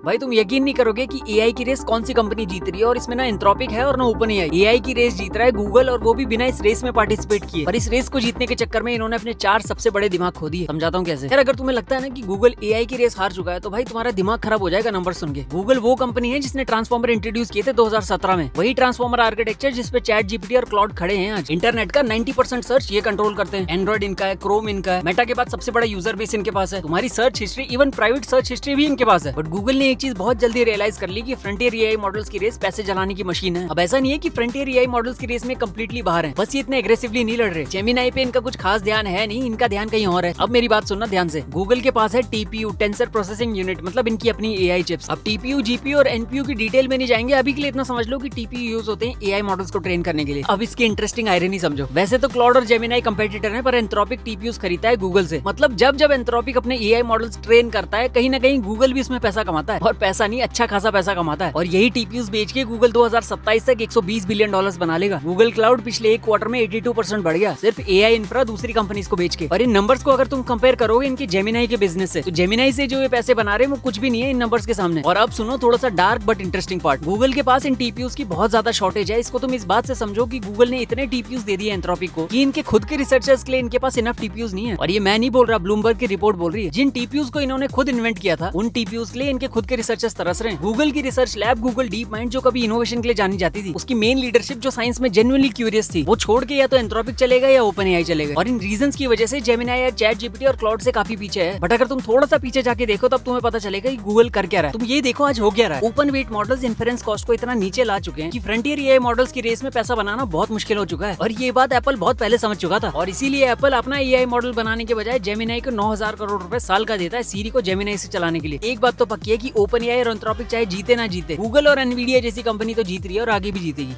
भाई तुम यकीन नहीं करोगे कि एआई की रेस कौन सी कंपनी जीत रही है। और इसमें ना एंथ्रोपिक है और ना ओपन एआई की रेस जीत रहा है गूगल, और वो भी बिना इस रेस में पार्टिसिपेट किए। पर इस रेस को जीतने के चक्कर में इन्होंने अपने 4 सबसे बड़े दिमाग खो दिए। समझाता हूँ कैसे। यार अगर तुम्हें लगता है ना कि गूगल एआई की रेस हार चुका है तो भाई तुम्हारा दिमाग खराब हो जाएगा नंबर सुन के। गूगल वो कंपनी है जिसने ट्रांसफॉर्मर इंट्रोड्यूस किए थे 2017 में। वही ट्रांसफॉर्मर आर्किटेक्चर जिसपे चैट जीपीटी और क्लाउड खड़े हैं आज। इंटरनेट का 90% सर्च ये कंट्रोल करते हैं। एंड्रॉइड इनका है, क्रोम इनका है, मेटा के बाद सबसे बड़ा यूजर बेस इनके पास है। तुम्हारी search history, even private search history भी इनके पास है। बट गूगल ने एक चीज बहुत जल्दी रियलाइज कर ली कि फ्रंटियर एआई मॉडल्स की रेस पैसे जलाने की मशीन है। अब ऐसा नहीं है कि फ्रंटियर एआई मॉडल्स की रेस में कंप्लीटली बाहर है, बस ये इतने एग्रेसिवली नहीं लड़ रहे। जेमिनाई पे इनका कुछ खास ध्यान है नहीं, इनका ध्यान कहीं और है। अब मेरी बात सुनना ध्यान से। गूगल के पास है टीपीयू, टेंसर प्रोसेसिंग यूनिट, मतलब इनकी अपनी एआई चिप्स। अब टीपीयू, जीपीयू और एनपीयू की डिटेल में नहीं जाएंगे, अभी के लिए इतना समझ लो कि टीपीयू यूज होते हैं एआई मॉडल्स को ट्रेन करने के लिए। अब इसकी इंटरेस्टिंग आयरनी समझो। वैसे तो क्लाउड और जेमिनाई कंपेटिटर है, पर एंथ्रोपिक टीपीयूज खरीदता है गूगल से। मतलब जब जब एंथ्रोपिक अपने एआई मॉडल्स ट्रेन करता है, कहीं ना कहीं गूगल भी इसमें पैसा कमाता है। और पैसा नहीं, अच्छा खासा पैसा कमाता है। और यही टीपीयूज बेच के गूगल 2027 तक $120 बिलियन बना लेगा। गूगल क्लाउड पिछले एक क्वार्टर में 82% बढ़ गया, सिर्फ एआई इंफ्रा दूसरी कंपनीज को बेच के। और इन नंबर्स को अगर तुम कंपेयर करोगे इनके जेमिनाई के बिजनेस से, तो जेमिनाई से जो ये पैसे बना रहे हैं वो कुछ भी नहीं है इन नंबर्स के सामने। और अब सुनो थोड़ा सा dark but interesting part. Google के पास इन टीपीयूज की बहुत ज्यादा शॉर्टेज है। इसको तुम इस बात से समझो कि गूगल ने इतने टीपीयूज दे दिए एंथ्रोपिक को कि इनके खुद के रिसर्चर्स के लिए इनके पास इनफ टीपीयूज नहीं है। और ये मैं नहीं बोल रहा, ब्लूमबर्ग की रिपोर्ट बोल रही है। जिन टीपीयूज को इन्होंने खुद इन्वेंट किया था, उन टीपीयूज के लिए इनके खुद के रिसर्चर्स तरस रहे हैं। गूगल की research lab, Google deep mind, जो कभी इनोवेशन के लिए जानी जाती थी, उसकी मेन लीडरशिप जो साइंस में जेन्युइनली क्यूरियस थी, वो छोड़ के या तो एंथ्रोपिक चलेगा या ओपन एआई चलेगा। और इन रीजंस की वजह से जेमिनाई या चैट जीपीटी और क्लाउड से काफी पीछे है। बट अगर तुम थोड़ा सा पीछे जाके देखो तब तुम्हें पता चलेगा कि गूगल कर क्या रहा है। तुम ये देखो आज हो क्या रहा है। Open weight models inference cost को इतना नीचे ला चुके हैं कि फ्रंटियर एआई मॉडल्स की रेस में पैसा बनाना बहुत मुश्किल हो चुका है। और ये बात एप्पल बहुत पहले समझ चुका था। और इसीलिए एप्पल अपना एआई मॉडल बनाने के बजाय जेमिनाई को 9,000 करोड़ रुपए साल का देता है सीरी को जेमिनाई से चलाने के लिए। एक बात तो पक्की है कि ओपन एआई और एंथ्रोपिक चाहे जीते ना जीते, गूगल और एनवीडिया जैसी कंपनी तो जीत रही है और आगे भी जीतेगी।